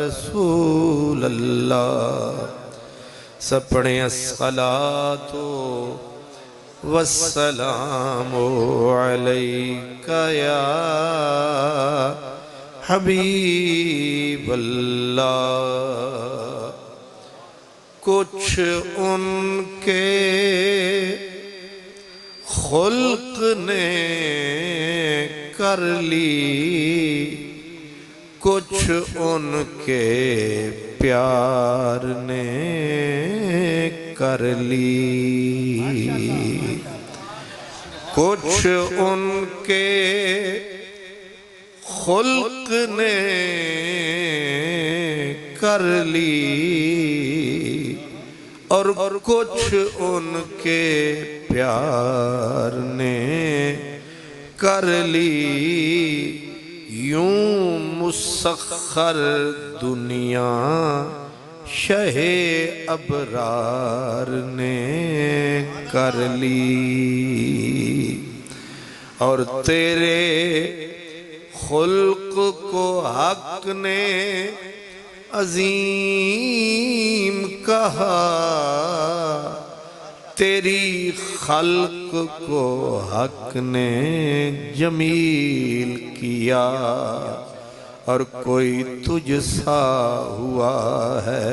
रसूल अल्लाह सपने अस्सलातु वस्सलामु अलैका या हबीब अल्लाह। कुछ उनके खुल्क ने कर ली, कुछ उनके प्यार ने कर ली, कुछ उनके खुल्क ने कर ली और कुछ उनके प्यार ने कर ली। यूं मुसख्खर दुनिया शहे अबरार ने कर ली और तेरे खुल्क को हक ने अजीम कहा, तेरी खल्क को हक ने जमील किया और कोई तुझसा हुआ है।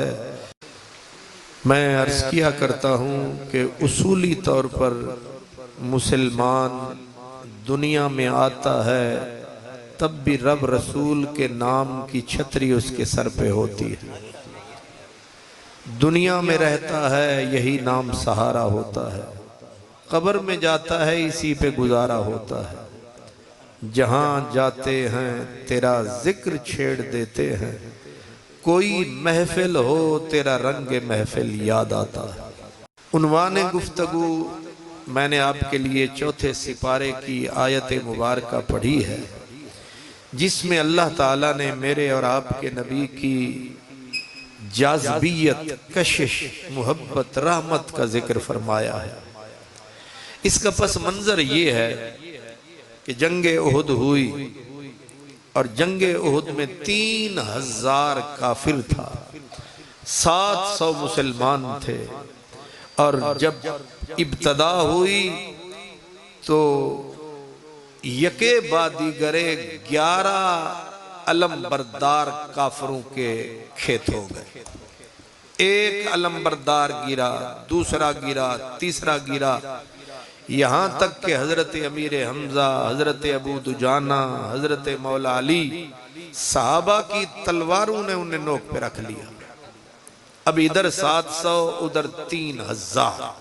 मैं अर्ज किया करता हूँ कि उसूली तौर पर मुसलमान दुनिया में आता है तब भी रब रसूल के नाम की छतरी उसके सर पे होती है। दुनिया में रहता है यही नाम सहारा होता है, कब्र में जाता है इसी पे गुजारा होता है। जहां जाते हैं तेरा जिक्र छेड़ देते हैं, कोई महफिल हो तेरा रंग महफिल याद आता है। उन्वाने गुफ्तगू मैंने आपके लिए चौथे सिपारे की आयत मुबारका पढ़ी है जिसमें अल्लाह ताला ने मेरे और आपके नबी की जाज़बियत, कशिश, मोहब्बत, रहमत का जिक्र फरमाया है। इसका पस मंजर ये है कि जंगे उहुद हुई और जंगे उहुद में 3000 काफिर था, 700 मुसलमान थे और जब इब्तदा हुई तो यके बादी गरे 11 अलमबरदार काफरों के खेत हो गए। एक अलमबरदार गिरा, दूसरा गिरा, तीसरा गिरा, यहाँ तक कि हजरत अमीर हमजा, हजरत अबू दुजाना, हजरत मौला अली, सहाबा की तलवारों ने उन्हें नोक पे रख लिया। अब इधर 700, उधर 3000।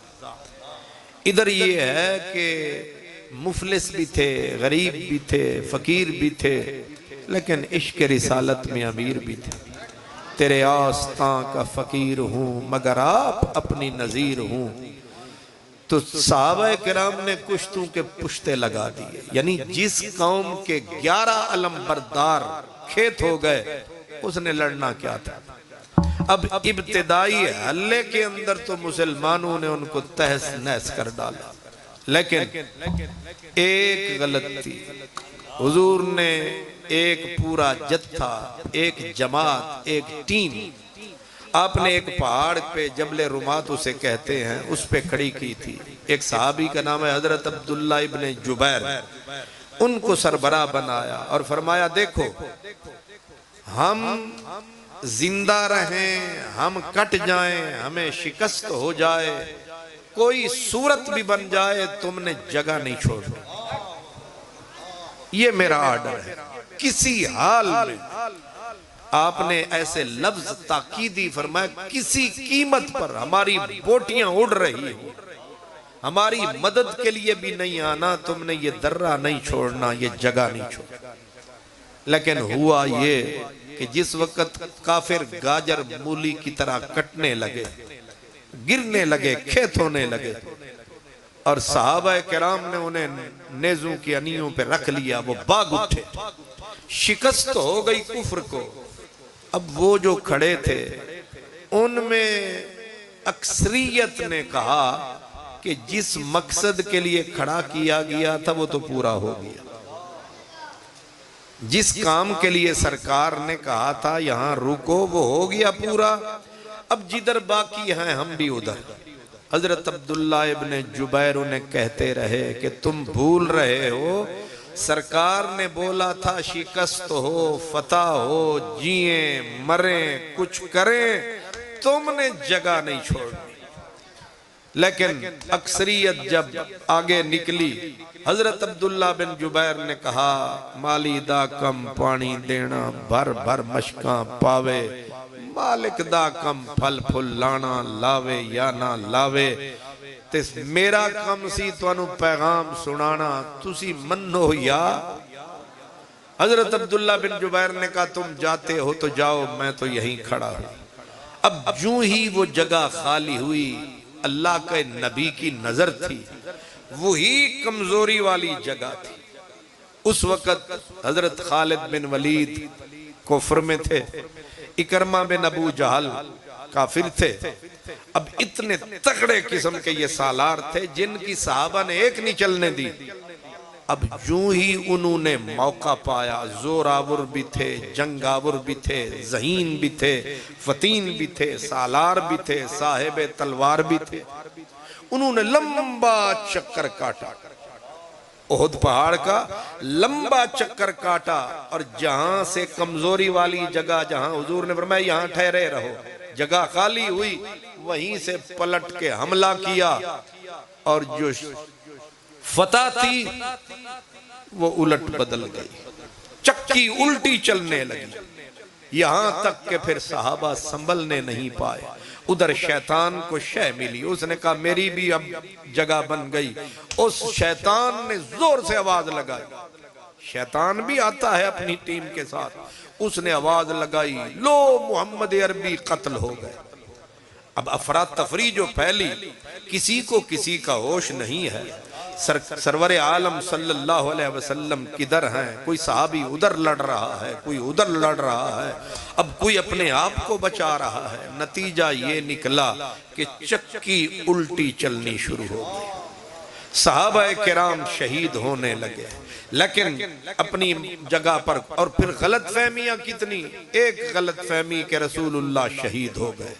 इधर ये है कि मुफलिस भी थे, गरीब भी थे, फकीर भी थे, लेकिन इश्क रिसालत में अमीर भी थे। तेरे आस्तां का फकीर हूँ मगर आप अपनी नज़ीर हूँ। तो सहाबा किराम ने कुश्तों के पुश्ते लगा दिए। यानी जिस कौम के 11 अलमबरदार खेत हो गए उसने लड़ना क्या था। अब इब्तिदाई हल्ले के अंदर तो मुसलमानों ने उनको तहस नहस कर डाला, लेकिन एक गलती, हुजूर ने एक पूरा जत्था, एक जमात, एक टीम आपने एक पहाड़ पे, जबले रुमात उसे कहते हैं, उस पे खड़ी की थी। एक सहाबी का नाम है हजरत अब्दुल्ला इब्ने जुबैर, उनको सरबराह बनाया और फरमाया देखो हम जिंदा रहें, हम कट जाएं, हमें शिकस्त हो जाए, कोई सूरत भी बन जाए, तुमने जगह नहीं छोड़नी। ये मेरा ऑर्डर है। किसी हाल में आपने ऐसे लफ्ज ताकीदी फरमाया, किसी कीमत पर हमारी बोटियां उड़ रही हो, हमारी मदद के लिए भी नहीं आना, तुमने ये दर्रा नहीं छोड़ना, ये जगह नहीं छोड़ना। लेकिन हुआ ये कि जिस वक्त काफिर गाजर मूली की तरह कटने लगे, गिरने लगे, खेत होने लगे, और सहाबा किराम ने उन्हें नेज़ों की अनियों पे रख लिया, वो भाग उठे, शिकस्त हो गई कुफ्र को। अब वो जो खड़े थे उनमें अक्सरियत ने कहा कि जिस मकसद के लिए खड़ा किया गया था वो तो पूरा हो गया। जिस काम के लिए सरकार ने कहा था यहां रुको, वो हो गया पूरा। अब जिधर बाकी हैं हम भी उधर। हजरत अब्दुल्ला इब्ने जुबैर उन्हें कहते रहे कि तुम भूल रहे हो, सरकार ने बोला था शिकस्त हो, फतह हो, जिए मरे, कुछ करें, तुमने जगह नहीं छोड़नी। लेकिन अक्सरियत जब आगे निकली, हजरत अब्दुल्ला बिन जुबैर ने कहा माली दा कम पानी देना, भर भर मशका पावे, मालिक दा कम फल फुल लाना, लावे या ना लावे। ते मेरा कम सी तुहानू पैगाम सुनाना, तुसी मन्नो या। हजरत अब्दुल्ला बिन जुबैर ने कहा तुम जाते हो तो जाओ, मैं तो यहीं खड़ा हूं। अब यूं ही वो जगह खाली हुई, अल्लाह के नबी की नजर थी, वही कमजोरी वाली जगह थी। उस वक्त हजरत खालिद बिन वलीद कुफ्र में थे, इकरमा बिन अबू जहल काफिर थे। अब इतने तगड़े किस्म के ये सालार थे जिनकी सहाबा ने एक नहीं चलने दी। अब यूं ही उन्होंने मौका पाया, जोरावर भी थे, जंगावर भी थे, जहीन भी थे, फतीन भी थे, सालार भी थे, साहिब तलवार भी थे। उन्होंने लंबा चक्कर काटा, ओहद पहाड़ का लंबा चक्कर काटा, और जहां से कमजोरी वाली जगह, जहां हुजूर ने फरमाया यहां ठहरे रहो, जगह खाली हुई, वहीं से पलट के हमला किया, और जो फतह थी वो उलट बदल गई, चक्की उल्टी चलने लगी। यहां तक के फिर सहाबा संभलने नहीं पाए। उधर शैतान को शय मिली, उसने कहा मेरी भी अब जगह बन गई। उस शैतान ने जोर से आवाज लगाई, शैतान भी आता है अपनी टीम के साथ, उसने आवाज लगाई लो मोहम्मद अरबी कत्ल हो गए। अब अफरा तफरी जो फैली, किसी को किसी का होश नहीं है। सरवर आलम सल्लल्लाहु अलैहि वसल्लम किधर हैं, कोई सहाबी उधर लड़ रहा है, कोई उधर लड़ रहा है, अब कोई अपने आप को बचा रहा है। नतीजा ये निकला कि चक्की उल्टी चलनी शुरू हो गई। सहाबा किराम शहीद होने लगे, लेकिन अपनी जगह पर। और फिर गलत फहमियां कितनी, एक गलत फहमी के रसूलुल्लाह शहीद हो गए,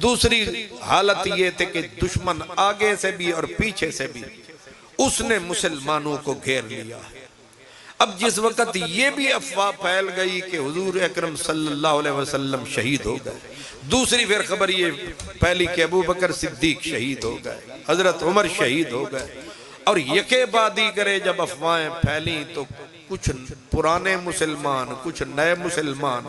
दूसरी हालत ये थे कि दुश्मन आगे से भी और पीछे से भी उसने मुसलमानों को घेर लिया। अब जिस वक्त ये भी अफवाह फैल गई कि हुजूर अकरम सल्लल्लाहु अलैहि वसल्लम शहीद हो गए, दूसरी फिर खबर ये फैली कि अबू बकर सिद्दीक शहीद हो गए, हजरत उमर शहीद हो गए। और यके बाद ही करे जब अफवाहें फैली तो कुछ पुराने मुसलमान, कुछ नए मुसलमान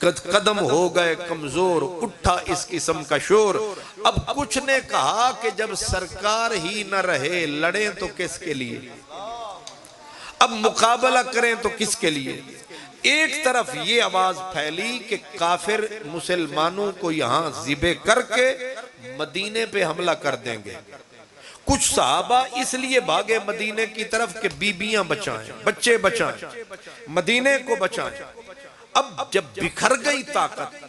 कदम हो गए कमजोर, उठा इस किस्म का शोर। अब कुछ ने कहा कि जब सरकार ही न रहे लड़ें तो किसके लिए, अब मुकाबला करें तो किसके लिए। एक तरफ ये आवाज फैली कि काफिर मुसलमानों को यहां जिबे करके मदीने पे हमला कर देंगे। कुछ सहाबा इसलिए भागे मदीने की तरफ कि बीबियां बचाएं, बच्चे बचाएं, मदीने को बचाएं। अब जब बिखर गई ताकत,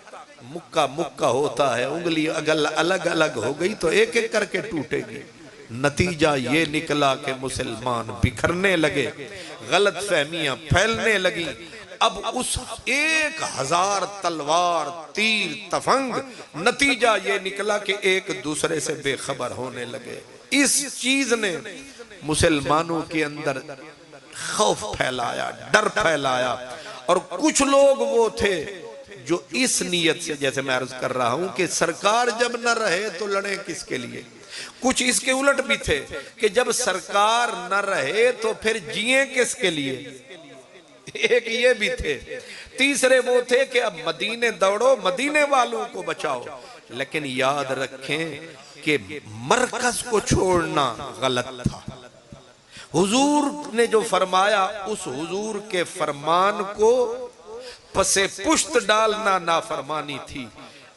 मुक्का मुक्का होता है, उंगली अलग अलग हो गई तो एक एक करके टूटेगी। नतीजा ये निकला कि मुसलमान बिखरने लगे, गलत फहमियां फैलने लगी। अब उस 1000 तलवार तीर तफंग, नतीजा ये निकला कि एक दूसरे से बेखबर होने लगे। इस चीज ने मुसलमानों के अंदर खौफ फैलाया, डर फैलाया। और कुछ लोग वो थे जो इस नियत से, जैसे मैं अर्ज कर रहा हूं कि सरकार जब न रहे तो लड़े किसके लिए। कुछ इसके उलट भी थे कि जब सरकार न रहे तो फिर जिए किसके लिए, एक ये भी थे। तीसरे वो थे कि अब मदीने दौड़ो, मदीने वालों को बचाओ। लेकिन याद रखें कि मरकज को छोड़ना गलत था। हुजूर ने जो फरमाया उस हुजूर के फरमान को पसे पुश्त डालना नाफरमानी थी।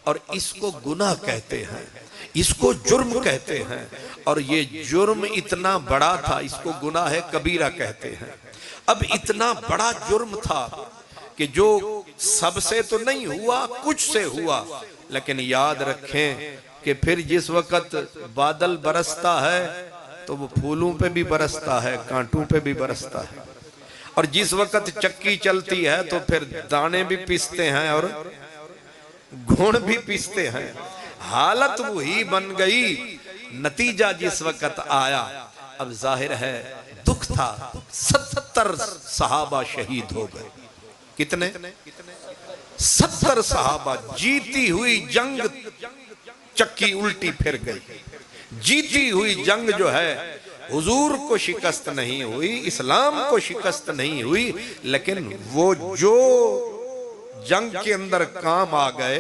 और इसको गुनाह कहते हैं, इसको जुर्म कहते हैं। और ये जुर्म इतना बड़ा था, इसको गुनाह कबीरा कहते हैं। अब इतना बड़ा जुर्म था कि जो सबसे तो नहीं हुआ, कुछ से हुआ। लेकिन याद रखें कि फिर जिस वक्त बादल बरसता है तो वो फूलों पे भी बरसता है, कांटों पे भी बरसता है। और जिस वक्त चक्की चलती है तो फिर दाने भी पीसते हैं और घुण भी पीसते हैं। हालत वही बन गई। नतीजा जिस वक्त आया, अब जाहिर है दुख था। 70 सहाबा शहीद हो गए। कितने? 70 सहाबा। जीती हुई जंग चक्की उल्टी फिर गई। जीती हुई जंग जो है, हुजूर को शिकस्त नहीं हुई, इस्लाम को शिकस्त नहीं हुई, लेकिन वो जो जंग के अंदर काम आ गए,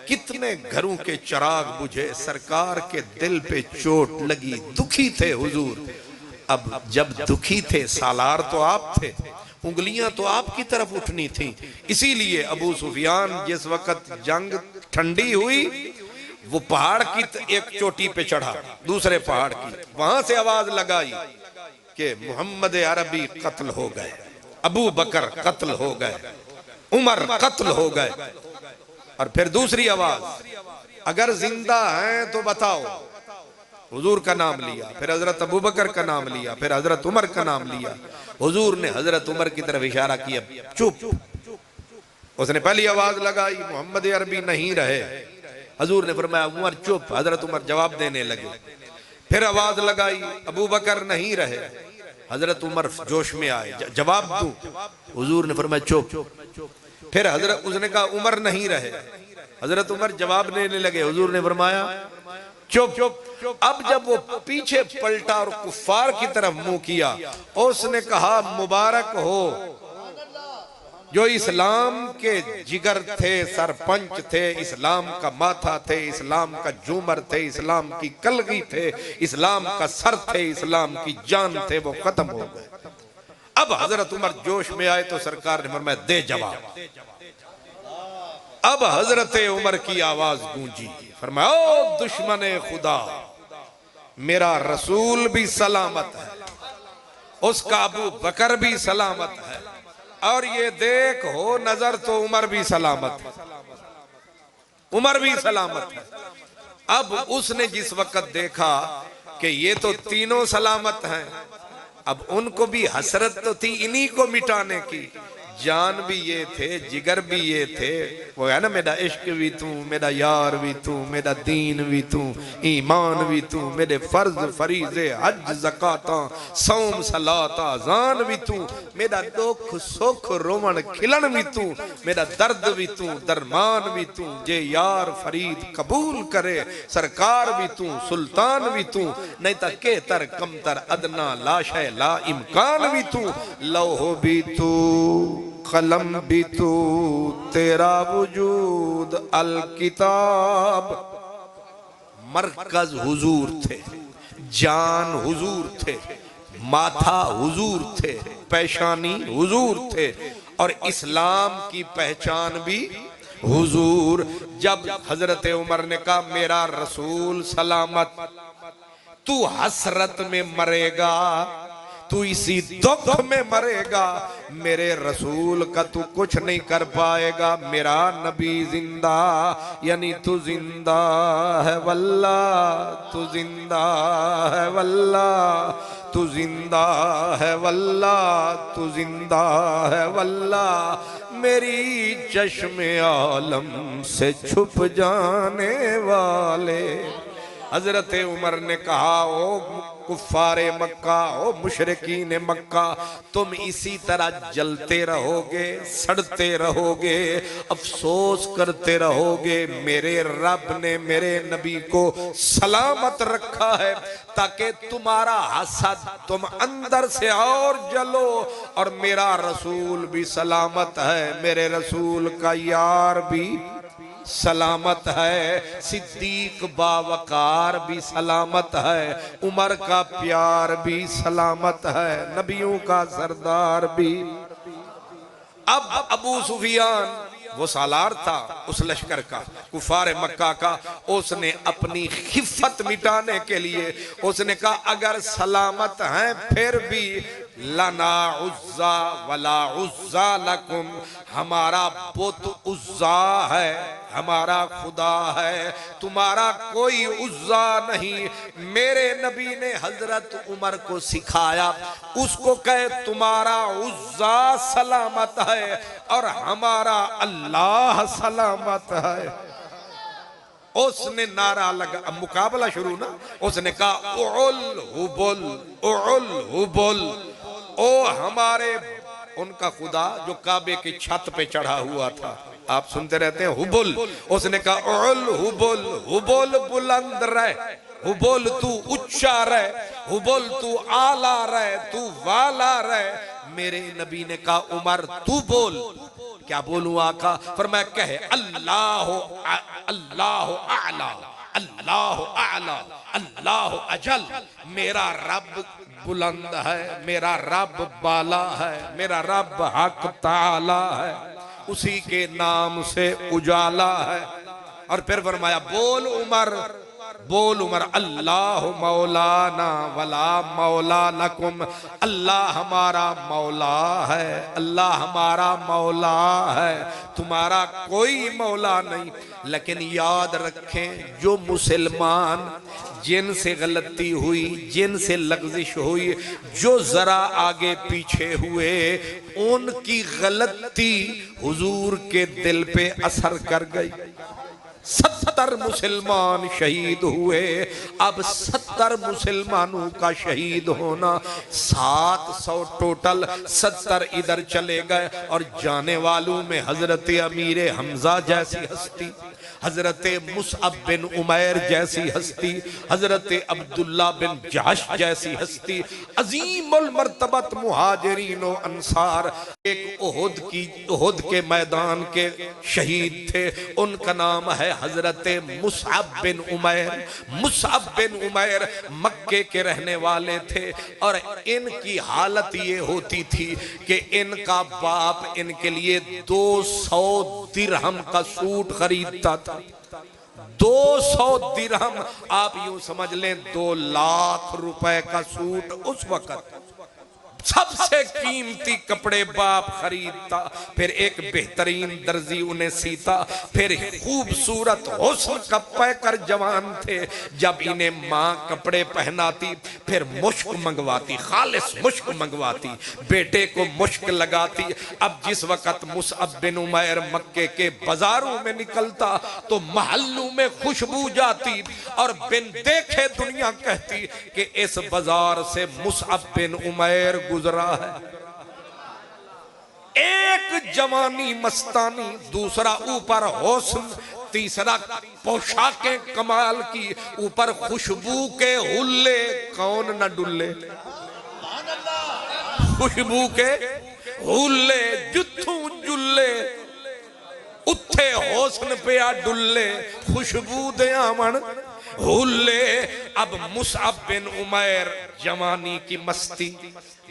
कितने घरों के चिराग बुझे, सरकार के दिल पे चोट लगी, दुखी थे हुजूर। अब जब दुखी थे, सालार तो आप थे, उंगलियां तो आपकी तरफ उठनी थी। इसीलिए अबू सुफियान जिस वक्त जंग ठंडी हुई, वो पहाड़ की एक चोटी पे चढ़ा, दूसरे पहाड़ की, वहां से आवाज लगाई कि मोहम्मद अरबी कत्ल हो गए, अबू बकर कत्ल हो गए, उमर कत्ल हो गए। और फिर दूसरी आवाज, अगर जिंदा हैं तो बताओ। हुजूर का नाम लिया, फिर हजरत अबू बकर का नाम लिया, फिर हजरत उमर का नाम लिया। हुजूर ने हजरत उमर की तरफ इशारा किया, चुप। उसने पहली आवाज लगाई, मोहम्मद अरबी नहीं रहे। हजूर ने फरमाया, उमर चुप। हजरत उमर जवाब देने लगे। फिर आवाज लगाई, अबू बकर नहीं रहे। हजरत उमर जोश में आए, जवाब दूं? हुजूर ने फरमाया चुप। फिर हजरत उसने कहा, उमर नहीं रहे। हजरत उमर जवाब देने लगे। हुजूर ने फरमाया चुप। अब जब वो पीछे पलटा और कुफार की तरफ मुंह किया, उसने कहा, मुबारक हो जो इस्लाम के जिगर थे, सरपंच थे, इस्लाम का माथा थे, इस्लाम का झूमर थे, इस्लाम की कलगी थे, इस्लाम का सर थे, इस्लाम की जान थे, वो खत्म हो गए। अब हजरत उमर जोश में आए तो सरकार ने फरमाया, दे जवाब। अब हजरत उमर की आवाज गूंजी, फरमाया, ओ दुश्मन खुदा, मेरा रसूल भी सलामत है, उसका अबू बकर भी सलामत है, और ये देख हो नजर तो उमर भी सलामत है, उमर भी सलामत है। अब उसने जिस वक्त देखा कि ये तो तीनों सलामत हैं। अब उनको भी हसरत तो थी इन्हीं को मिटाने की। जान भी ये थे, जिगर भी ये थे। वो है ना, मेरा इश्क भी तू, मेरा यार भी तू, मेरा दीन भी तू, ईमान भी तू, मेरे फर्ज फरीजे हज ज़काता सौम सलाता जान भी तू, मेरा दुख सुख रोवन खिलन भी तू, मेरा दर्द भी तू, दरमान भी तू, जे यार फरीद कबूल करे सरकार भी तू, सुल्तान भी तू, नहीं तो केतर कमतर अदना लाशे ला इम्कान भी तू, लौह भी तू कलम भी तू, तेरा वजूद अल किताब। मरकज हुजूर थे, जान हुजूर थे, माथा हुजूर थे, पेशानी हुजूर थे, और इस्लाम की पहचान भी हुजूर। जब हजरत उमर ने कहा मेरा रसूल सलामत, तू हसरत में मरेगा, तू इसी दुख में मरेगा, मेरे रसूल का तू कुछ नहीं कर पाएगा, मेरा नबी जिंदा, यानी तू जिंदा है वल्ला, तू जिंदा है वल्ला, तू जिंदा है वल्ला, तू जिंदा है वल्ला, मेरी चश्मे आलम से छुप जाने वाले। हजरत उमर ने कहा ओ कुफ्फारे मक्का, ओ मुशरिकीन मक्का, तुम इसी तरह जलते रहोगे, सड़ते रहोगे, अफसोस करते रहोगे। मेरे रब ने मेरे नबी को सलामत रखा है ताकि तुम्हारा हसद तुम अंदर से और जलो, और मेरा रसूल भी सलामत है, मेरे रसूल का यार भी सलामत है, सिद्दीक बावकार भी सलामत है, उमर का प्यार भी सलामत है, नबियों का सरदार भी। अब अबू सुफियान वो सालार था उस लश्कर का, कुफार मक्का का, उसने अपनी खिफत मिटाने के लिए उसने कहा अगर सलामत हैं फिर भी लना उज्जा वला उज्जा लकुम, हमारा बुत उज्जा है, हमारा खुदा है, तुम्हारा कोई उज्जा नहीं। मेरे नबी ने हजरत उमर को सिखाया, उसको कहे तुम्हारा उज्जा सलामत है और हमारा अल्लाह सलामत है। उसने नारा लगा, अब मुकाबला शुरू ना, उसने कहा उल हुबुल, उल हुबुल, ओ हमारे उनका खुदा जो काबे की छत पे चढ़ा हुआ था, आप सुनते रहते हैं हुबुल, उसने कहा उल हुबुल, हुबुल बुलंद रहे, हुबुल तू ऊंचा रहे, हुबुल तू आला रहे, तू वाला रहे। मेरे नबी ने कहा उमर तू बोल। क्या बोलूं आका? फरमाया कहे अल्लाह अल्लाह आला, अल्लाह आला, अल्लाह अजल, मेरा रब बुलंद है, मेरा रब बाला है, मेरा रब हक ताला है, उसी के नाम से उजाला है। और फिर फरमाया बोल उमर, बोल उमर, अल्लाह मौलाना वला मौला लकुम, अल्लाह हमारा मौला है, अल्लाह हमारा मौला है, तुम्हारा कोई मौला नहीं। लेकिन याद रखें जो मुसलमान जिनसे गलती हुई, जिनसे लग़ज़िश हुई, जो जरा आगे पीछे हुए, उनकी गलती हुजूर के दिल पे असर कर गई। 70 मुसलमान शहीद हुए। अब 70 मुसलमानों का शहीद होना, 700 टोटल, 70 इधर चले गए, और जाने वालों में हजरत अमीर हमजा जैसी हस्ती, हजरत मुसअब बिन उमैर जैसी हस्ती, हजरत अब्दुल्ला बिन जहश जैसी हस्ती, अजीमुल मर्तबत मुहाजिरीन व अंसार, एक ओहद के मैदान के शहीद थे, उनका नाम है हजरत मुसअब बिन उमैर। मुसअब बिन उमैर मक्के के रहने वाले थे, और इनकी हालत ये होती थी कि इनका बाप इनके लिए 200 दिरहम का सूट खरीदता था। 200 दिरहम, आप यूं समझ लें 2 लाख रुपए का सूट उस वक्त सबसे कीमती कपड़े बाप खरीदता, फिर एक बेहतरीन दर्जी उन्हें सीता, फिर खूबसूरत हुस्न का पैकर जवान थे, जब इन्हें माँ कपड़े पहनाती फिर मुश्क मंगवाती, खालिस मुश्क मंगवाती, बेटे को मुश्क लगाती। अब जिस वक्त मुसअब बिन उमैर मक्के के बाजारों में निकलता तो महल्लों में खुशबू जाती और बिन देखे दुनिया कहती कि इस बाजार से मुसअब बिन उमैर गुजरा है। एक जवानी मस्तानी, दूसरा ऊपर हुस्न, तीसरा पोशाकें कमाल की, ऊपर खुशबू के हुल्ले, कौन न डुल्ले। खुशबू के हुल्ले, जुत्थू जुल्ले, उत्थे हुस्न पे आ डुल्ले, खुशबू दे आमन हुल्ले। अब मुसअब बिन उमैर जवानी की मस्ती,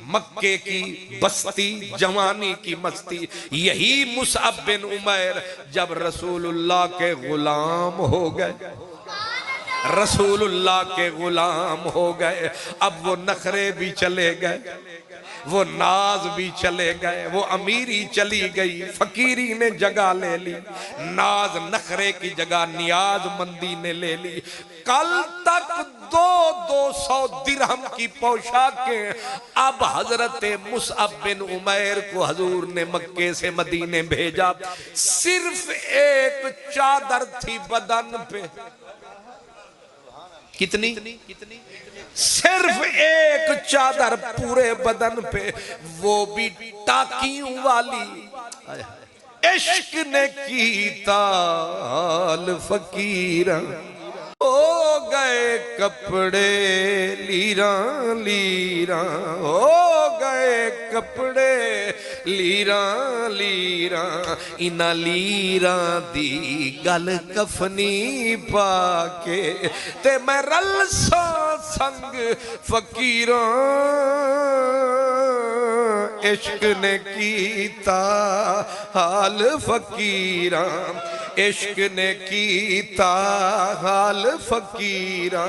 मक्के की बस्ती, जवानी की मस्ती। यही मुसअब बिन उमैर जब रसूलुल्लाह के गुलाम हो गए, रसूलुल्लाह के गुलाम हो गए, अब वो नखरे भी चले गए, वो नाज भी चले गए, वो अमीरी चली गई, फकीरी ने जगह ले ली, नाज नखरे की जगह नियाज मंदी ने ले ली। कल तक 200 दिरहम की पोशाकें, अब हजरत मुसअब बिन उमैर को हजूर ने मक्के से मदीने भेजा, सिर्फ एक चादर थी बदन पे। कितनी? सिर्फ एक चादर पूरे बदन पे, वो भी टाकियों वाली। इश्क ने की ताल फकीरा, हो गए कपड़े लीरा लीरा, हो गए कपड़े लीरा लीरा, इना लीरा दी गल कफनी पाके ते मैं रलसा संग फकीरा। इश्क ने कीता हाल फकीरा, इश्क ने कीता हाल फकीरा।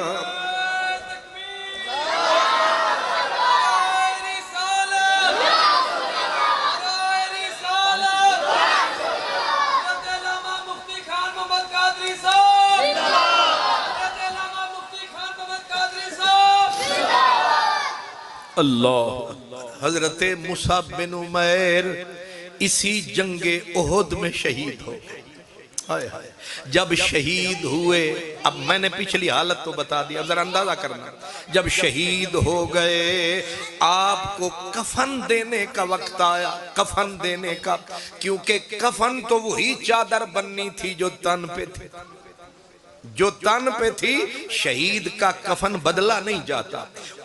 अल्लाह। हजरत मुसअब बिन उमैर इसी जंगे ओहद में शहीद हो गए। हाय हाय, जब शहीद हुए, अब मैंने पिछली हालत तो बता दी, अब जरा अंदाजा करना। जब शहीद हो गए, आपको कफन देने का वक्त आया, कफन देने का, क्योंकि कफन तो वही चादर बननी थी जो तन पे थी, जो तन पे थी। शहीद का कफन बदला नहीं जाता,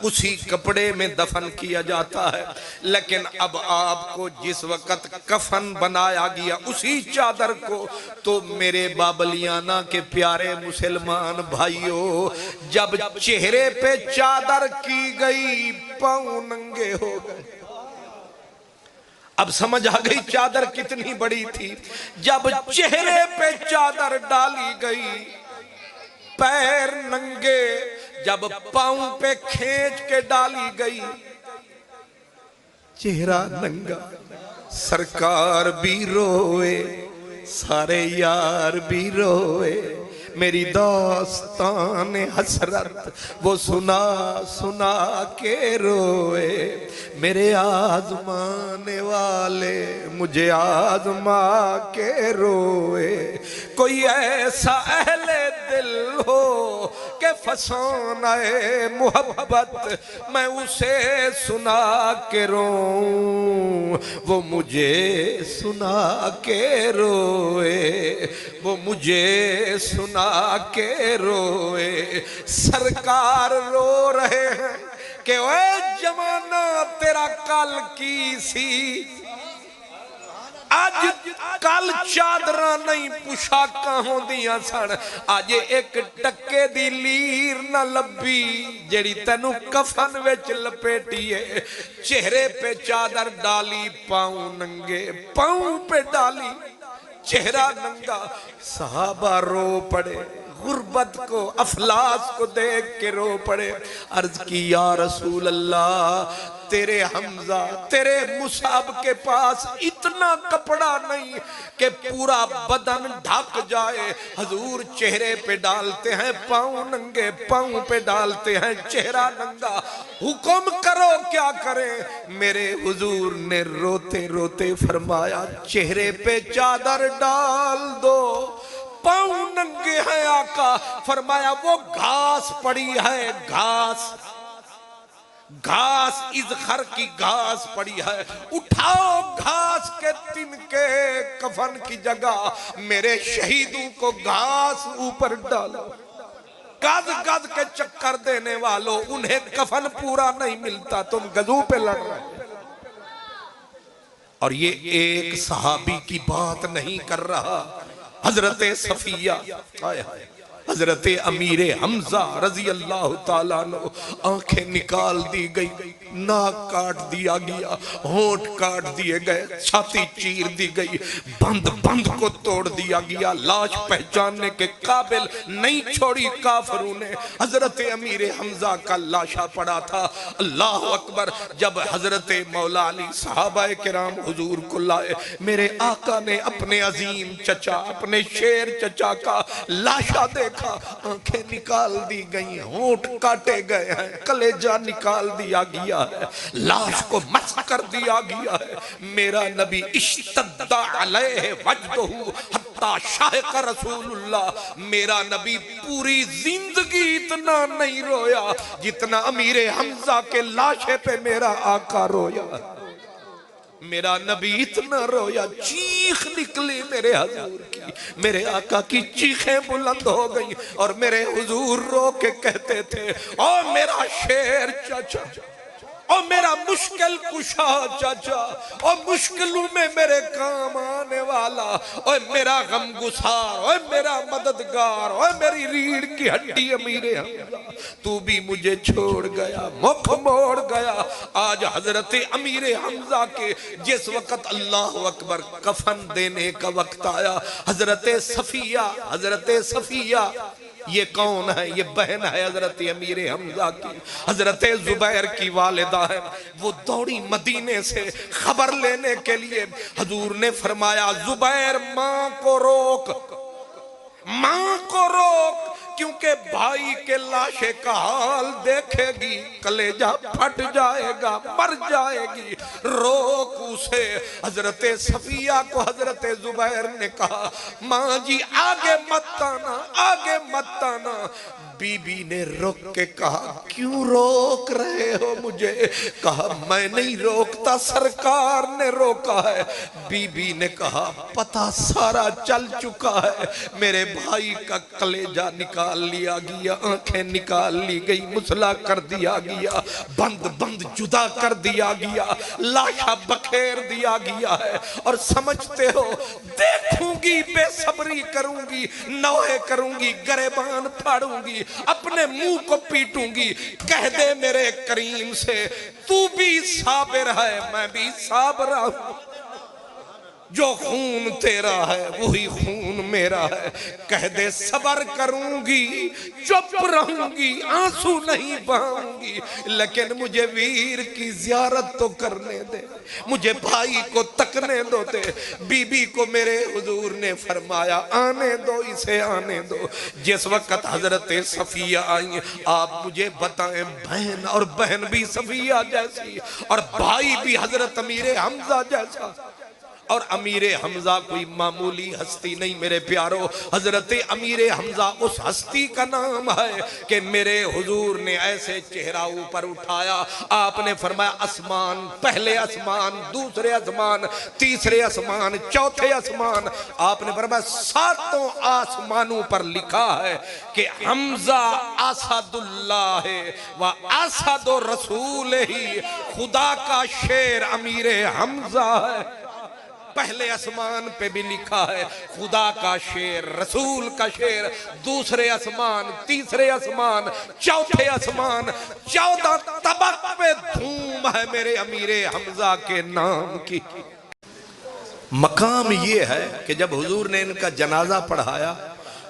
उसी कपड़े में दफन किया जाता है। लेकिन अब आपको जिस वक्त कफन बनाया गया उसी चादर को, तो मेरे बाबलियाना के प्यारे मुसलमान भाइयों, जब चेहरे पे चादर की गई, पांव नंगे हो गए। अब समझ आ गई चादर कितनी बड़ी थी। जब चेहरे पे चादर डाली गई, पैर नंगे, जब पांव पे खींच के डाली गई, चेहरा नंगा। सरकार भी रोए, सारे यार भी रोए, मेरी दास्तान हसरत वो सुना सुना के रोए। मेरे आजमाने वाले मुझे आजमा के रोए। कोई ऐसा अहले दिल हो के फसाने मोहब्बत, मैं उसे सुना के रोऊं, वो मुझे सुना के रोए, वो मुझे सुना के रोए। सरकार रो रहे हैं कि ओए जमाना तेरा कल की सी, अज कल चादरा नहीं पुशाका होंदियां सन, अज एक टक्के दी लीर न लभी जेड़ी तेनू कफन विच लपेटीए। चेहरे पे चादर डाली, पांव नंगे, पांव पे डाली, चेहरा नंगा। सहाबा रो पड़े, गुर्बत को, अफलास को देख के रो पड़े। अर्ज की या रसूल अल्लाह, तेरे हमजा तेरे मुसाब के पास इतना कपड़ा नहीं कि पूरा बदन ढक जाए। हजूर चेहरे पे डालते हैं पाँव नंगे, पाँव पे डालते हैं चेहरा नंगा। हुक्म करो क्या करें। मेरे हुजूर ने रोते रोते फरमाया चेहरे पे चादर डाल दो। पाँव नंगे हैं आका। फरमाया वो घास पड़ी है, घास घास इज़खर की घास पड़ी है, उठाओ घास के तिनके कफन की जगह मेरे शहीदों को घास ऊपर डालो। गद गद के चक्कर देने वालों, उन्हें कफन पूरा नहीं मिलता, तुम गजू पे लड़ रहे हो। और ये एक सहाबी की बात नहीं कर रहा, हजरत सफिया, हजरत अमीर हमजा रजी अल्लाह ताला अन्हु, आंखें निकाल दी गई, नाक काट दिया गया, होंठ काट दिए गए, छाती चीर दी गई, बंद बंद को तोड़ दिया गया। लाश पहचानने के काबिल नहीं छोड़ी काफिरों ने। हजरत अमीर हमजा का लाशा पड़ा था। अल्लाह अकबर। जब हजरत मौला अली सहाबा किराम हुजूर को लाए, मेरे आका ने अपने अजीम चचा, अपने शेर चचा का लाशा देखा। आंखें निकाल दी गई, होंठ काटे गए हैं, कलेजा निकाल दिया गया है, लाश को मस कर दिया गया है। मेरा नबी इश्तद्दा अलैहि वजदहु हत्ता शाहिक़ रसूलुल्लाह, मेरा नबी पूरी जिंदगी इतना नहीं रोया जितना अमीर हमजा के लाशे पे मेरा आका रोया। मेरा नबी इतना रोया, चीख निकली मेरे हुजूर की, मेरे आका की चीखें बुलंद हो गई। और मेरे हुजूर रो के कहते थे, ओ मेरा शेर चाचा, ओ मेरा मुश्किल कुशा चाचा, ओ मुश्किलों में मेरे काम आने वाला, ओ मेरा गम गुसार, ओ मेरा मददगार, ओ मेरी रीढ़ की हड्डी अमीर हमजा, तू भी मुझे छोड़ गया, मुख मोड़ गया। आज हजरत अमीर हमजा के जिस वक्त अल्लाह अकबर कफन देने का वक्त आया, हजरत सफिया, हजरत सफिया ये कौन है? ये बहन है हजरत अमीर हमजा की, हजरत जुबैर की वालिदा है। वो दौड़ी मदीने से खबर लेने के लिए। हजूर ने फरमाया जुबैर माँ को रोक, माँ को रोक, क्योंकि भाई के लाशे का हाल देखेगी कलेजा फट जाएगा, मर जाएगी, रोक उसे। हजरत सफिया को हजरत जुबैर ने कहा माँ जी आगे मत आना, आगे मत आना। बीबी ने रोक के कहा क्यों रोक रहे हो मुझे? कहा मैं नहीं रोकता, सरकार ने रोका है। बीबी ने कहा पता सारा चल चुका है, मेरे भाई का कलेजा निकाल लिया गया, आंखें निकाल ली गई, मुसला कर दिया गया, बंद बंद जुदा कर दिया गया, लाशा बखेर दिया गया है। और समझते हो देखूंगी, बेसब्री करूंगी, नौहे करूंगी, गरेबान फाड़ूंगी, अपने मुंह को पीटूंगी। कह दे मेरे करीम से तू भी साबिर है, मैं भी साबरा हूं, जो खून तेरा है वही खून मेरा है। कह दे सबर करूंगी, चुप रहूंगी, आंसू नहीं बहाऊंगी, लेकिन मुझे वीर की जियारत तो करने दे, मुझे भाई को तकने दो दे। बीबी को मेरे हुजूर ने फरमाया आने दो, इसे आने दो। जिस वक्त हजरत सफिया आई, आप मुझे बताएं, बहन और बहन भी सफिया जैसी और भाई भी हजरत अमीर हमजा जैसा। और अमीर हमजा कोई मामूली हस्ती नहीं मेरे प्यारो। हजरत अमीर हमजा उस हस्ती का नाम है कि मेरे हुजूर ने ऐसे चेहरा ऊपर उठाया, आपने फरमाया आसमान, पहले आसमान, दूसरे आसमान, तीसरे आसमान, चौथे आसमान। आपने फरमाया सातों आसमानों पर लिखा है कि हमजा असदुल्लाह व असदु रसूल ही, खुदा का शेर अमीर हमजा है। पहले आसमान पे भी लिखा है खुदा का शेर, रसूल का शेर, दूसरे आसमान, तीसरे आसमान, चौथे आसमान, 14 तबक पे धूम है मेरे अमीर हमजा के नाम की। मकाम ये है कि जब हुजूर ने इनका जनाजा पढ़ाया,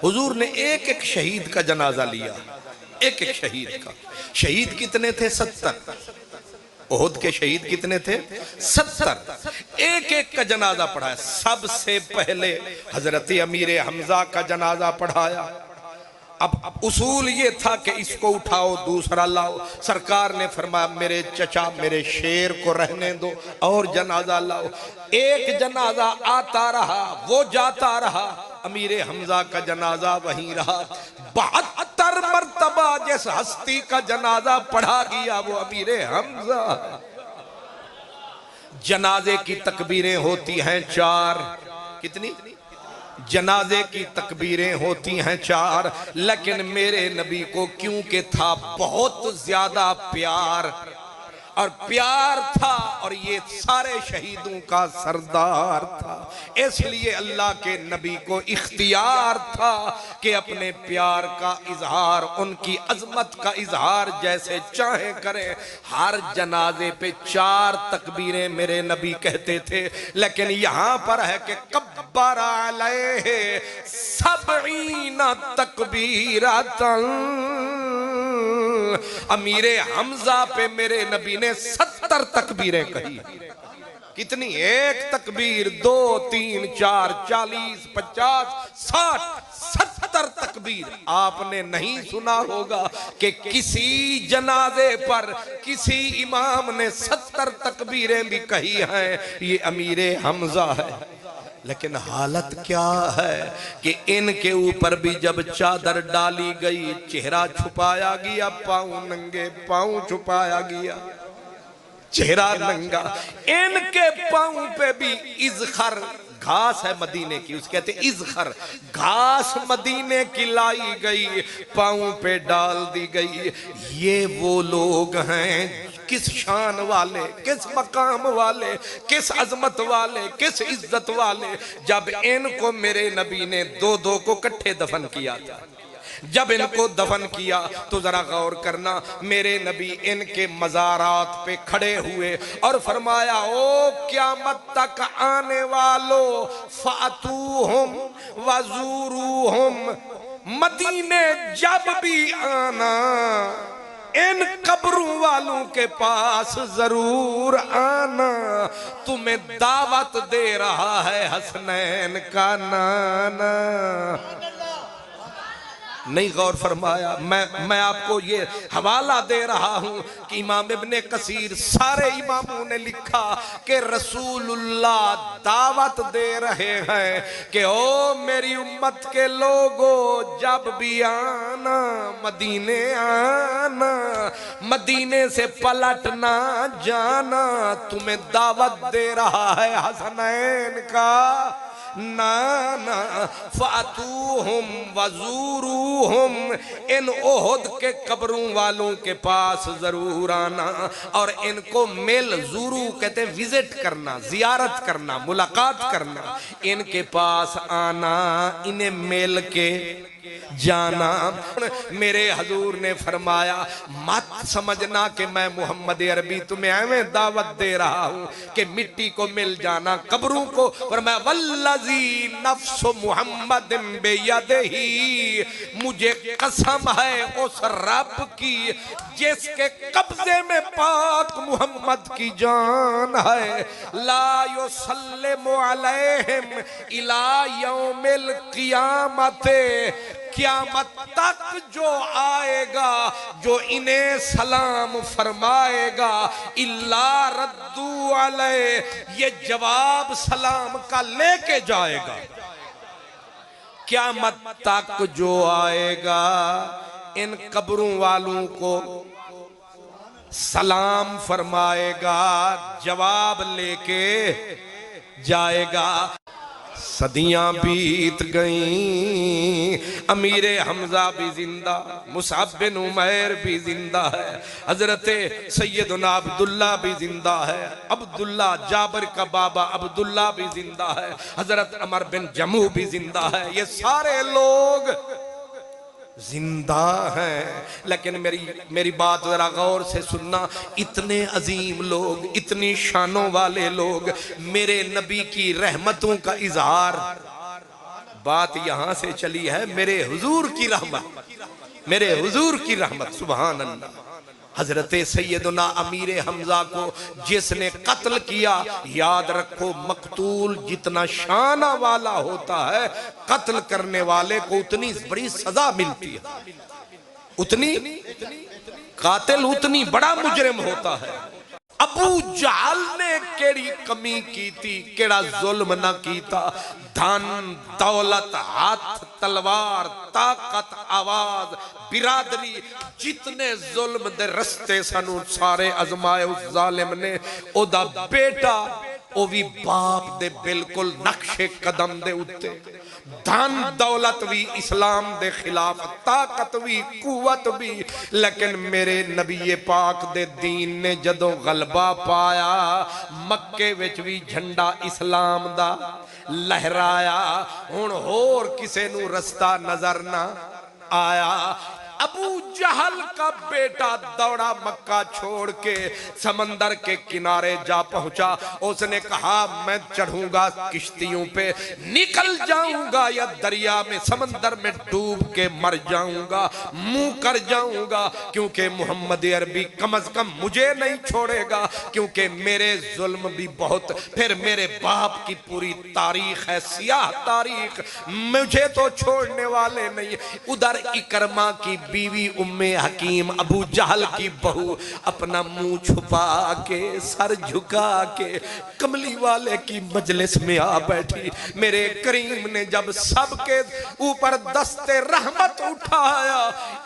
हुजूर ने एक एक शहीद का जनाजा लिया, एक एक शहीद का। शहीद कितने थे? 70। ओहद के शहीद कितने थे? 70। एक एक का जनाजा पढ़ाया। सबसे पहले हजरत अमीर हमजा का जनाजा पढ़ाया। अब उसूल ये था कि इसको उठाओ दूसरा लाओ। सरकार ने फरमाया मेरे चचा मेरे शेर को रहने दो और जनाजा लाओ। एक जनाजा आता रहा, वो जाता रहा, अमीर हमजा का जनाजा वहीं रहा। 72 मरतबा जिस हस्ती का जनाजा पढ़ा गया वो अमीर हमजा। जनाजे की तकबीरें होती हैं 4। कितनी? जनाजे की तकबीरें होती हैं 4। लेकिन मेरे नबी को क्योंकि था बहुत ज्यादा प्यार और प्यार था और ये सारे शहीदों का सरदार था, इसलिए अल्लाह के नबी को इख्तियार था कि अपने प्यार का इजहार, उनकी अजमत का इजहार जैसे चाहे करें। हर जनाजे पे 4 तकबीरें मेरे नबी कहते थे। लेकिन यहां पर है कि कब्बर अलैहि 70 तकबीरतन, अमीरे हमजा पे मेरे नबी ने 70 तकबीरें कही। कितनी? 1 तकबीर, 2, 3, 4, 40, 50, 60, 70 तकबीर। आपने नहीं सुना होगा कि किसी जनाजे पर किसी इमाम ने 70 तकबीरें भी कही हैं। ये अमीरे हमजा है। लेकिन हालत क्या है कि इनके ऊपर भी जब चादर डाली गई, चेहरा छुपाया गया, पांव नंगे, पांव छुपाया गया, चेहरा नंगा। इनके पांव पे भी इज़खर, घास है मदीने की, उसे कहते इज़खर, घास मदीने की लाई गई, पांव पे डाल दी गई। ये वो लोग हैं किस शान वाले, किस मकाम वाले, किस अजमत वाले, किस इज्जत वाले। जब इनको मेरे नबी ने 2-2 को इकट्ठे दफन किया था, जब इनको दफन किया तो जरा गौर करना, मेरे नबी इनके मज़ारात पे खड़े हुए और फरमाया ओ क़यामत तक आने वालों फ़ातूहुम वज़ूरूहुम, मदीने जब भी आना इन कब्रों वालों के पास जरूर आना, तुम्हें दावत दे रहा है हसनैन का नाना। नहीं गौर फरमाया। मैं आपको ये हवाला दे रहा हूं कि इमाम इब्ने कसीर, सारे इमामों ने लिखा कि रसूलुल्लाह दावत दे रहे हैं कि ओ मेरी उम्मत के लोगों, जब भी आना मदीने आना, मदीने से पलट ना जाना, तुम्हें दावत दे रहा है हसनैन का नाना। फातूहुम वज़ूरूहुम, इन ओहद के कब्रों वालों के पास जरूर आना और इनको मेल ज़ूरू कहते हैं, विजिट करना, जियारत करना, मुलाकात करना। इनके पास आना, इन्हें मेल के जाना। मेरे हजूर ने फरमाया मत समझना कि मैं मोहम्मद अरबी तुम्हें एवं दावत दे रहा हूं कि मिट्टी को मिल जाना, कब्रों को। फरमाया वल्लज़ी नफ्स मोहम्मद बियदिही, मुझे कसम है उस रब की जिसके कब्जे में पाक मोहम्मद की जान है, ला युसल्लिमु अलैहिम इला यौमिल क़ियामत, क़यामत तक जो आएगा, जो इन्हें सलाम फरमाएगा, इल्ला रद्दू अलैहि, ये जवाब सलाम का लेके जाएगा। क़यामत तक जो आएगा इन कब्रों वालों को सलाम फरमाएगा, जवाब लेके जाएगा। सदियां बीत गईं, अमीर हमजा भी जिंदा, मुसअब बिन उमैर भी जिंदा है, हजरत सैयदना अब्दुल्ला भी जिंदा है, अब्दुल्ला जाबिर का बाबा अब्दुल्ला भी जिंदा है, हजरत अमर बिन जमू भी जिंदा है। ये सारे लोग जिंदा हैं। लेकिन मेरी बात जरा गौर से सुनना, इतने अजीम लोग, इतनी शानों वाले लोग, मेरे नबी की रहमतों का इजहार, बात यहां से चली है मेरे हुजूर की रहमत, मेरे हुजूर की रहमत, सुभान अल्लाह। हजरत सैयदना अमीर हमजा को जिसने कत्ल किया, याद रखो मकतूल जितना शान वाला होता है, कत्ल करने वाले को उतनी बड़ी सजा मिलती है, उतनी कातिल उतनी बड़ा मुजरिम होता है। अबू जहल ने केड़ी कमी की थी, केड़ा जुल्म ना कीता। धन दौलत हाथ तलवार ताकत आवाज बिरादरी जितने जुल्म दे रस्ते सानू सारे अजमाए उस जालिम ने। ओदा बेटा ओ भी बाप दे बिल्कुल नक्शे कदम दे उत्ते। धन दौलत भी इस्लाम दे खिलाफ, ताकत भी कुवत भी, लेकिन मेरे नबी पाक दे दीन ने जदों गलबा पाया, मक्के विच भी झंडा इस्लाम दा लहराया। हुण होर किसे नू रस्ता नजर ना आया। अबू जहल का बेटा दौड़ा मक्का छोड़ के समंदर के किनारे जा पहुंचा। उसने कहा मैं चढ़ूंगा किश्तियों पे, निकल जाऊंगा या दरिया में समंदर में डूब के मर जाऊंगा, मुंह कर जाऊंगा, क्योंकि मोहम्मद अरबी कम अज कम मुझे नहीं छोड़ेगा, क्योंकि मेरे जुल्म भी बहुत। फिर मेरे बाप की पूरी तारीख है, सियाह तारीख, मुझे तो छोड़ने वाले नहीं। उधर इकरमा की बीवी उम्मे हकीम अबू जहल की बहू अपना मुंह छुपा के सर झुका के कमली वाले की मजलिस में आ बैठी। मेरे करीम ने जब सबके ऊपर दस्ते रहमत उठाया,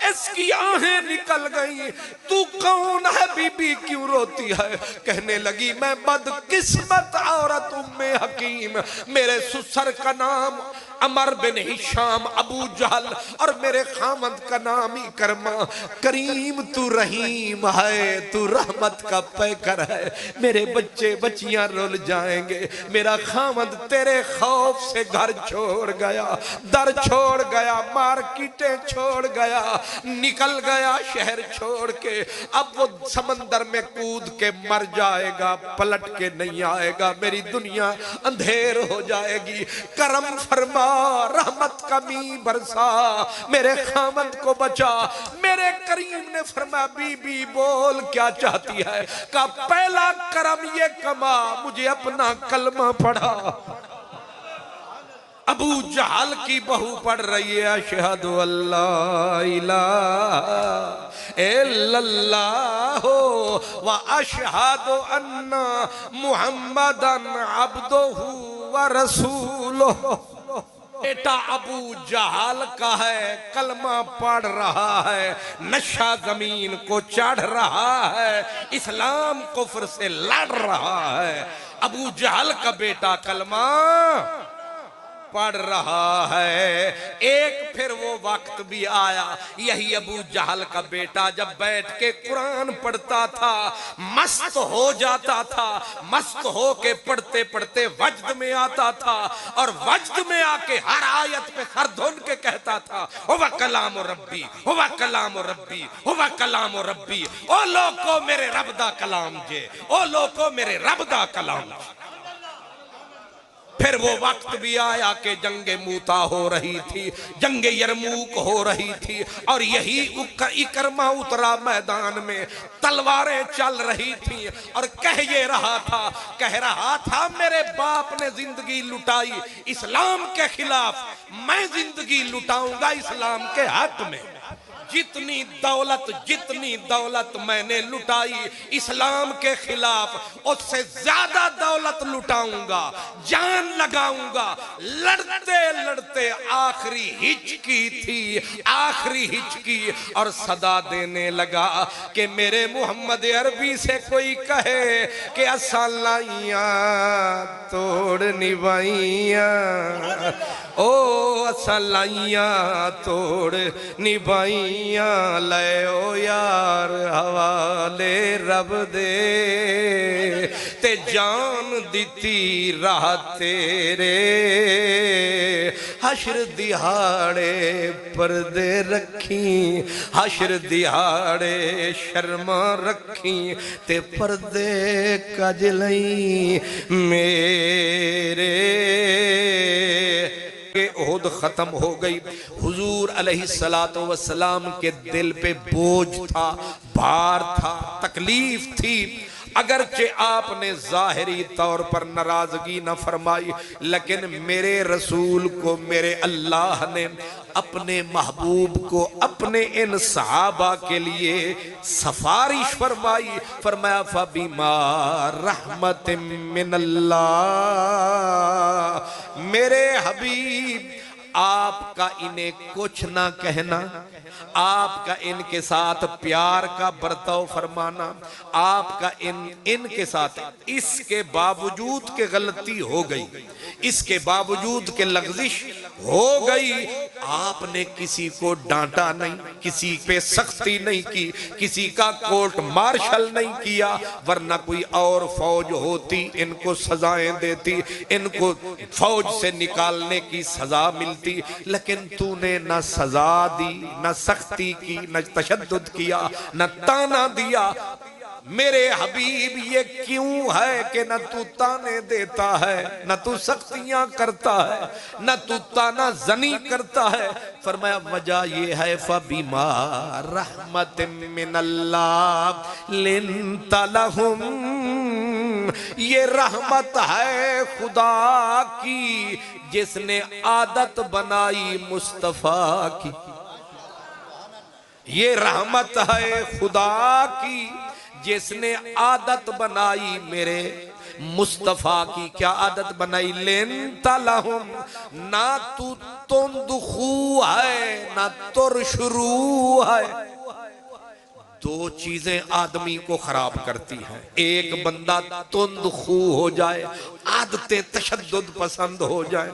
इसकी आहें निकल गई। तू कौन है बीबी, क्यों रोती है? कहने लगी मैं बदकिस्मत औरत उम्मे हकीम, मेरे ससुर का नाम अमर बिन हिशाम अबू जहल और मेरे खामद का नाम ही करमा। करीम तू रहीम है, तू रहमत का पैकर है। मेरे बच्चे बच्चियां रुल जाएंगे। मेरा खामद तेरे खौफ से घर छोड़ गया, दर छोड़ गया, मार्केटें छोड़ गया, निकल गया शहर छोड़ के। अब वो समंदर में कूद के मर जाएगा, पलट के नहीं आएगा। मेरी दुनिया अंधेर हो जाएगी। करम फरमा, रहमत कमी बरसा, मेरे खामद को बचा। मेरे करीम ने फरमा बीबी बोल क्या चाहती है? का पहला करम ये कमा, मुझे अपना कलमा पढ़ा। अबू जहल की बहू पढ़ रही है अशहदु अल्ला इलाहा इल्लल्लाह व अशहदु अन्ना मुहम्मदन अब्दुहु व रसूलुहु। बेटा अबू जहल का है, कलमा पढ़ रहा है, नशा जमीन को चढ़ रहा है, इस्लाम कुफ्र से लड़ रहा है। अबू जहल का बेटा कलमा पढ़ रहा है। एक फिर वो वक्त भी आया, यही अबू जहल का बेटा जब बैठ के कुरान पढ़ता था, मस्त हो जाता था। मस्त हो के पढ़ते पढ़ते वज्द में आता था, और वज्द में आके हर आयत पे सर धुन के कहता था हुवा कलाम रब्बी, हुवा कलाम रब्बी, हुवा कलाम रब्बी। ओ लोगो मेरे रब दा कलाम जे, ओ लोगो मेरे रब दा कलाम। फिर वो वक्त भी आया कि जंगे मूता हो रही थी, जंगे यरमूक हो रही थी, और यही इकरमा उतरा मैदान में, तलवारें चल रही थी, और कह रहा था मेरे बाप ने जिंदगी लुटाई इस्लाम के खिलाफ, मैं जिंदगी लुटाऊंगा इस्लाम के हक में। जितनी दौलत मैंने लुटाई इस्लाम के खिलाफ, उससे ज्यादा दौलत लुटाऊंगा, जान लगाऊंगा। लड़ते लड़ते आखिरी हिचकी थी, आखिरी हिचकी, और सदा देने लगा कि मेरे मोहम्मद अरबी से कोई कहे कि असलाइया तोड़ निभाइया, ओ असलाइया तोड़ निभाइया, ले ओ यार हवाले रब दे, ते जान दिती राह तेरे, हशर दिहाड़े पर्दे रखी, हशर दिहाड़े शर्मा रखी, ते पर्दे कज लई मेरे। ओहद खत्म हो गई। हुजूर अलैहिस्सलातु वस्सलाम के दिल पे बोझ था, भार था, तकलीफ थी। अगरचे आपने जाहिरी तौर पर नाराजगी न फरमाई, लेकिन मेरे रसूल को मेरे अल्लाह ने, अपने महबूब को, अपने इन सहाबा के लिए सिफारिश फरमाई। फरमाया फबिमा रहमतिम मिनल्लाह, मेरे हबीब आपका इन्हें कुछ ना कहना, आपका इनके साथ प्यार का बर्ताव फरमाना, आपका इनके साथ, इसके बावजूद के गलती हो गई, इसके बावजूद के लग़ज़िश हो गई, आपने किसी को डांटा नहीं, किसी पे सख्ती नहीं की, किसी का कोर्ट मार्शल नहीं किया, वरना कोई और फौज होती इनको सजाएं देती, इनको फौज से निकालने की सजा मिलती। लेकिन तूने न सजा दी, न सख्ती की, न तशद्दुद किया, न ताना दिया। मेरे हबीब ये क्यों है कि न तू ताने देता है, न तू सख्तियां करता है, न तू ताना जनी करता है? फरमाया वजह ये है फबिमा रहमतिम मिनल्लाह लिन्ता लहुम, ये रहमत है खुदा की जिसने आदत बनाई मुस्तफा की। ये रहमत है खुदा की जिसने आदत बनाई मेरे मुस्तफा की। क्या आदत बनाई? लेन्ता लहुम, ना तू तुंदखू है ना तुर शुरू है। दो चीजें आदमी को खराब करती हैं। एक बंदा तुंदखू हो जाए, आदतें तशद्दुद पसंद हो जाए,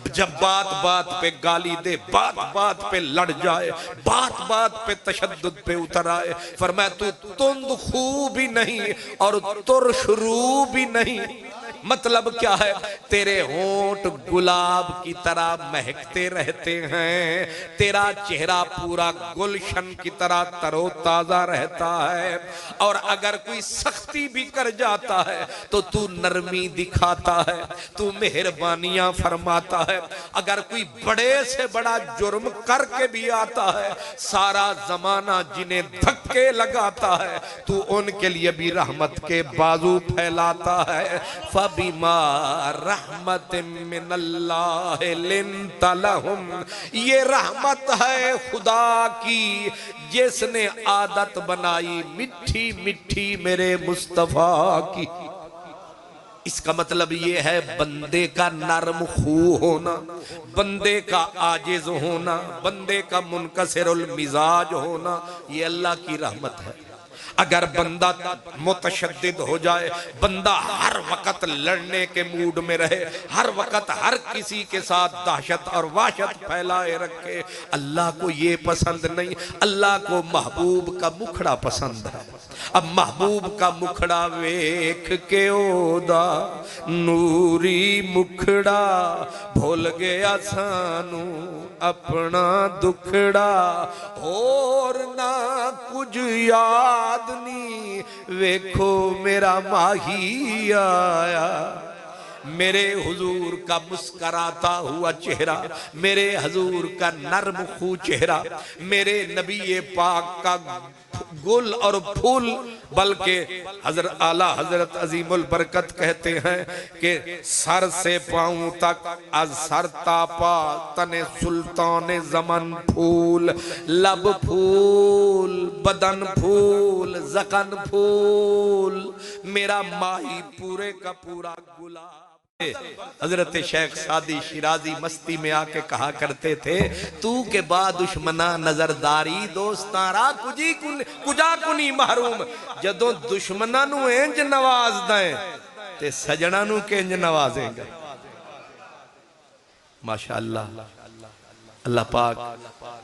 जब बात बात पे गाली दे, बात बात पे लड़ जाए, बात बात पे तशद्दुद पे उतर आए। फरमाया तू तुंदखू भी नहीं और तुर शुरू भी नहीं। मतलब क्या है? तेरे होंठ गुलाब की तरह महकते रहते हैं, तेरा चेहरा पूरा गुलशन की तरह तरोताजा रहता है, और अगर कोई सख्ती भी कर जाता है तो तू नरमी दिखाता है, तू मेहरबानियां फरमाता है। अगर कोई बड़े से बड़ा जुर्म करके भी आता है, सारा जमाना जिन्हें धक्के लगाता है, तू उनके लिए भी रहमत के बाजू फैलाता है। बिमा रहमतिम मिनल्लाह लिन्ता लहुम, ये रहमत है खुदा की जिसने आदत बनाई मिठी मिठी मेरे मुस्तफा की। इसका मतलब ये है बंदे का नरम खू होना, बंदे का आजिज होना, बंदे का मुनकसिरुल मिजाज होना, ये अल्लाह की रहमत है। अगर बंदा मुतशद्दिद हो जाए, बंदा हर वक्त लड़ने के मूड में रहे, हर वक्त हर किसी के साथ दहशत और वहशत फैलाए रखे, अल्लाह को ये पसंद नहीं। अल्लाह को महबूब का मुखड़ा पसंद है। अब महबूब का मुखड़ा वेख के ओदा नूरी मुखड़ा, भूल गया सानू अपना दुखड़ा, और ना कुछ याद नी वेखो मेरा माही आया। मेरे हुजूर का मुस्कराता हुआ चेहरा, मेरे हुजूर का नर्म खू चेहरा, मेरे नबी पाक का गुल और फूल, बल्कि हजरत आला हजरत अजीमुल बरकत कहते हैं कि सर से पांव तक आज सर तापा तने सुल्तान जमन फूल, लब फूल, बदन फूल, जकन फूल, मेरा माही पूरे का पूरा गुलाब। हजरत शेख सादी शिराजी मस्ती में आके कहा करते थे, तू के बाद दुश्मना नजरदारी दोस्तारा कुजी कुजा कुनी महरूम। जदों दुश्मना नू इंज नवाज दें ते सजना नू किंज नवाजेंगे। माशाअल्लाह, अल्लाह पाक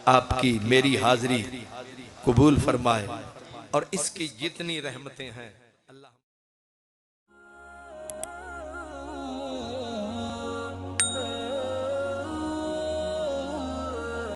आपकी मेरी हाजिरी कबूल फरमाए और इसकी जितनी रहमतें हैं